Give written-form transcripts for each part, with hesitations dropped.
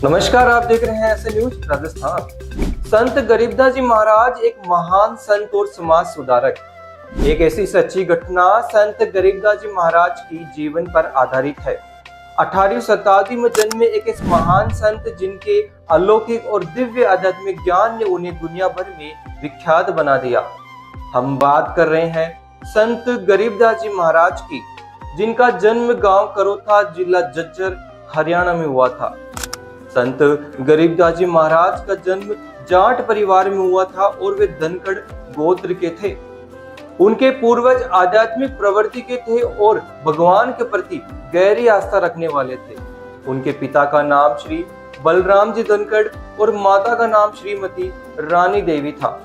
नमस्कार, आप देख रहे हैं ऐसे न्यूज राजस्थान। संत गरीबदास जी महाराज एक महान संत और समाज सुधारक। एक ऐसी सच्ची घटना संत गरीबदास जी महाराज की जीवन पर आधारित है। 18वीं शताब्दी में जन्मे एक इस महान संत जिनके अलौकिक और दिव्य आध्यात्मिक ज्ञान ने उन्हें दुनिया भर में विख्यात बना दिया। हम बात कर रहे हैं संत गरीबदास जी महाराज की, जिनका जन्म गांव करोथा, जिला झज्जर, हरियाणा में हुआ था। संत गरीबदास जी महाराज का जन्म जाट परिवार में हुआ था और वे धनखड़ गोत्र के थे। उनके पूर्वज आध्यात्मिक प्रवृत्ति के थे और भगवान के प्रति गहरी आस्था रखने वाले थे। उनके पिता का नाम श्री बलराम जी धनखड़ और माता का नाम श्रीमती रानी देवी था।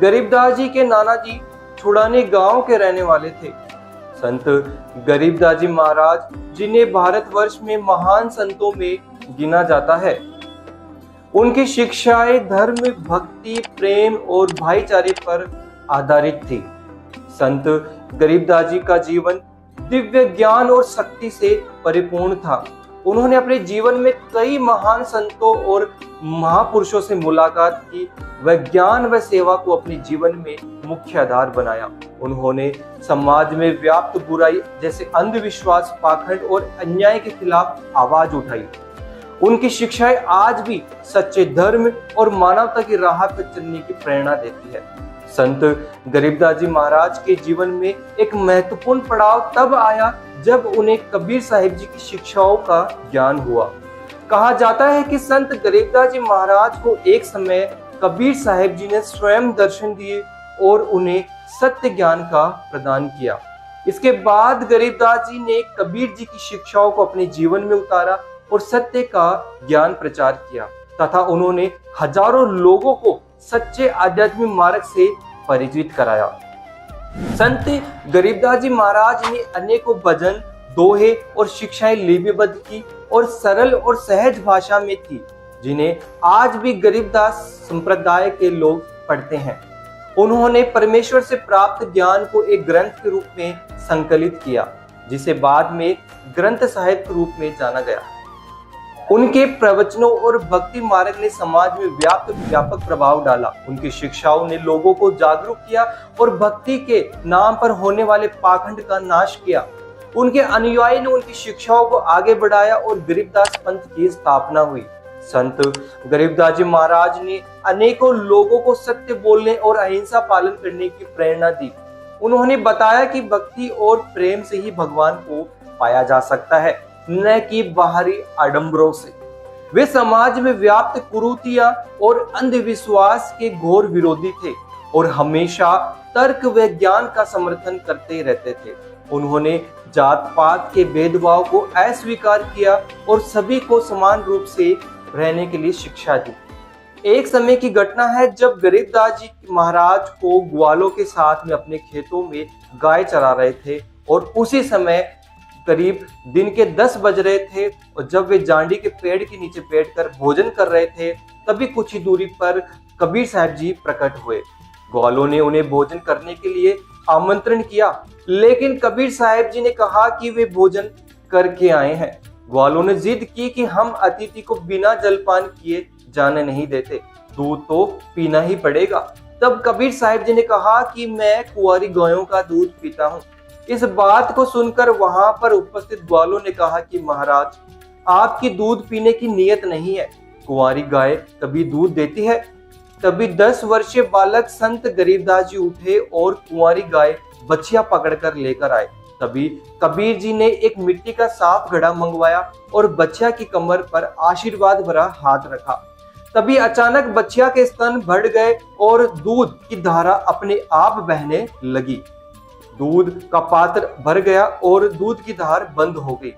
गरीबदास जी के नाना जी छुड़ाने गांव के रहने वाले थे। संत गरीबदास जी महाराज, जिन्हें भारतवर्ष में महान संतों में गिना जाता है, उनकी शिक्षाएं धर्म, भक्ति, प्रेम और भाईचारे पर आधारित थी। संत गरीबदास जी का जीवन दिव्य ज्ञान और शक्ति से परिपूर्ण था। उन्होंने अपने जीवन में कई महान संतों और महापुरुषों से मुलाकात की। वह ज्ञान व सेवा को अपने जीवन में मुख्य आधार बनाया। उन्होंने समाज में व्याप्त बुराई जैसे अंधविश्वास, पाखंड और अन्याय के खिलाफ आवाज उठाई। उनकी शिक्षाएं आज भी सच्चे धर्म और मानवता की राह पर चलने की प्रेरणा देती है। संत गरीबदास जी महाराज के जीवन में एक महत्वपूर्ण पड़ाव तब आया जब उन्हें कबीर साहिब जी की शिक्षाओं का ज्ञान हुआ। कहा जाता है कि संत गरीबदास जी महाराज को एक समय कबीर साहिब जी ने स्वयं दर्शन दिए और उन्हें सत्य ज्ञान का प्रदान किया। इसके बाद गरीबदास जी ने कबीर जी की शिक्षाओं को अपने जीवन में उतारा और सत्य का ज्ञान प्रचार किया तथा उन्होंने हजारों लोगों को सच्चे आध्यात्मिक मार्ग से परिचित कराया। संत गरीबदास जी महाराज ने अनेकों भजन, दोहे और शिक्षाएं लिपिबद्ध की और सरल और सहज भाषा में थी, जिन्हें आज भी गरीबदास संप्रदाय के लोग पढ़ते हैं। उन्होंने परमेश्वर से प्राप्त ज्ञान को एक ग्रंथ के रूप में संकलित किया, जिसे बाद में ग्रंथ साहिब के रूप में जाना गया। उनके प्रवचनों और भक्ति मार्ग ने समाज में व्यापक प्रभाव डाला। उनकी शिक्षाओं ने लोगों को जागरूक किया और भक्ति के नाम पर होने वाले पाखंड का नाश किया। उनके अनुयायी ने उनकी शिक्षाओं को आगे बढ़ाया और गरीबदास पंथ की स्थापना हुई। संत गरीबदास जी महाराज ने अनेकों लोगों को सत्य बोलने और अहिंसा पालन करने की प्रेरणा दी। उन्होंने बताया कि भक्ति और प्रेम से ही भगवान को पाया जा सकता है, न कि बाहरी आडंबरों से। वे समाज में व्याप्त कुरीतियां और अंधविश्वास के घोर विरोधी थे और हमेशा तर्क व ज्ञान का समर्थन करते रहते थे। उन्होंने जात पात के भेदभाव को अस्वीकार किया और सभी को समान रूप से रहने के लिए शिक्षा दी। एक समय की घटना है जब गरीबदास जी महाराज को ग्वालों के साथ में अपने खेतों में गाय चरा रहे थे और उसी समय करीब दिन के 10 बज रहे थे और जब वे जांडी के पेड़ के नीचे बैठकर भोजन कर रहे थे, तभी कुछ ही दूरी पर कबीर साहब जी प्रकट हुए। ग्वालों ने उन्हें भोजन करने के लिए आमंत्रण किया, लेकिन कबीर साहब जी ने कहा कि वे भोजन करके आए हैं। ग्वालों ने जिद की कि हम अतिथि को बिना जलपान किए जाने नहीं देते, दूध तो पीना ही पड़ेगा। तब कबीर साहब जी ने कहा कि मैं कुंवारी गायों का दूध पीता हूँ। इस बात को सुनकर वहां पर उपस्थित ग्वालों ने कहा कि महाराज, आपकी दूध पीने की नीयत नहीं है, कुंवारी गाय कभी दूध देती है। तभी 10 वर्षीय बालक संत गरीबदास जी उठे और कुंवारी गाय बछिया पकड़कर लेकर आए। तभी कबीर जी ने एक मिट्टी का साफ घड़ा मंगवाया और बछिया की कमर पर आशीर्वाद भरा हाथ रखा। तभी अचानक बछिया के स्तन बढ़ गए और दूध की धारा अपने आप बहने लगी। दूध का पात्र भर गया और दूध की धार बंद हो गई।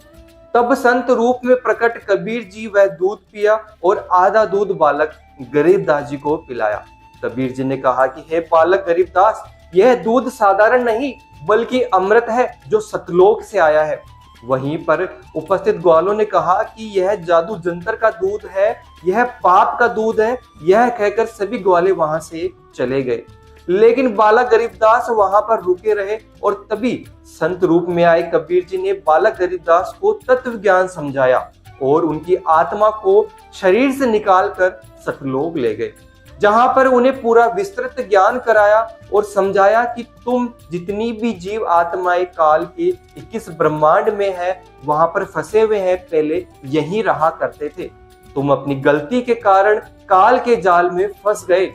तब संत रूप में प्रकट कबीर जी वह दूध पिया और आधा दूध बालक गरीबदास जी को पिलाया। कबीर जी ने कहा कि हे बालक गरीबदास, यह दूध साधारण नहीं बल्कि अमृत है जो सतलोक से आया है। वहीं पर उपस्थित ग्वालों ने कहा कि यह जादू जंतर का दूध है, यह पाप का दूध है। यह कहकर सभी ग्वाले वहां से चले गए, लेकिन बालक गरीबदास वहां पर रुके रहे और तभी संत रूप में आए कबीर जी ने बालक गरीबदास को तत्व ज्ञान समझाया और उनकी आत्मा को शरीर से निकालकर सतलोक ले गए, जहां पर उन्हें पूरा विस्तृत ज्ञान कराया और समझाया कि तुम जितनी भी जीव आत्माएं काल के 21 ब्रह्मांड में है वहां पर फंसे हुए हैं, पहले यहीं रहा करते थे। तुम अपनी गलती के कारण काल के जाल में फंस गए।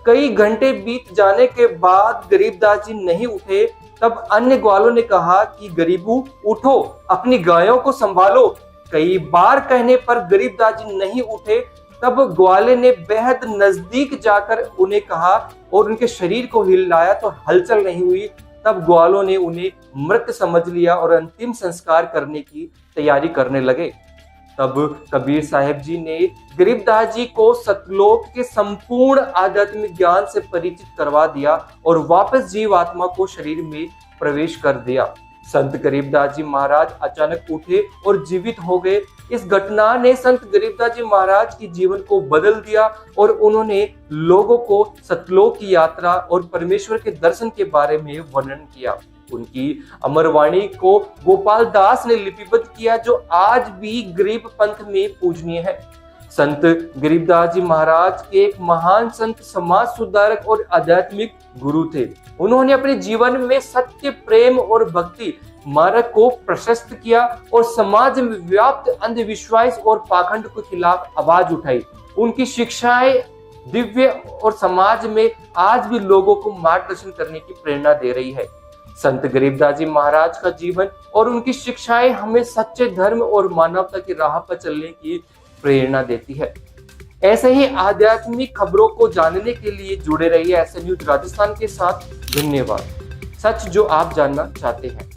कई घंटे बीत जाने के बाद गरीबदास जी नहीं उठे। तब अन्य ग्वालों ने कहा कि गरीबू उठो, अपनी गायों को संभालो। कई बार कहने पर गरीबदास जी नहीं उठे। तब ग्वाले ने बेहद नजदीक जाकर उन्हें कहा और उनके शरीर को हिलाया तो हलचल नहीं हुई। तब ग्वालों ने उन्हें मृत समझ लिया और अंतिम संस्कार करने की तैयारी करने लगे। तब कबीर साहब जी ने गरीबदास जी को सतलोक के संपूर्ण आध्यात्मिक ज्ञान से परिचित करवा दिया और वापस जीव आत्मा को शरीर में प्रवेश कर दिया। संत गरीबदास जी महाराज अचानक उठे और जीवित हो गए। इस घटना ने संत गरीबदास जी महाराज के जीवन को बदल दिया और उन्होंने लोगों को सतलोक की यात्रा और परमेश्वर के दर्शन के बारे में वर्णन किया। उनकी अमरवाणी को गोपाल दास ने लिपिबद्ध किया, जो आज भी गरीब पंथ में पूजनीय है। संत गरीबदास जी महाराज के एक महान संत, समाज सुधारक और आध्यात्मिक गुरु थे। उन्होंने अपने जीवन में सत्य, प्रेम और भक्ति मार्ग को प्रशस्त किया और समाज में व्याप्त अंधविश्वास और पाखंड के खिलाफ आवाज उठाई। उनकी शिक्षाएं दिव्य और समाज में आज भी लोगों को मार्गदर्शन करने की प्रेरणा दे रही है। संत गरीबदास जी महाराज का जीवन और उनकी शिक्षाएं हमें सच्चे धर्म और मानवता की राह पर चलने की प्रेरणा देती है। ऐसे ही आध्यात्मिक खबरों को जानने के लिए जुड़े रहिए ऐसे न्यूज राजस्थान के साथ। धन्यवाद। सच जो आप जानना चाहते हैं।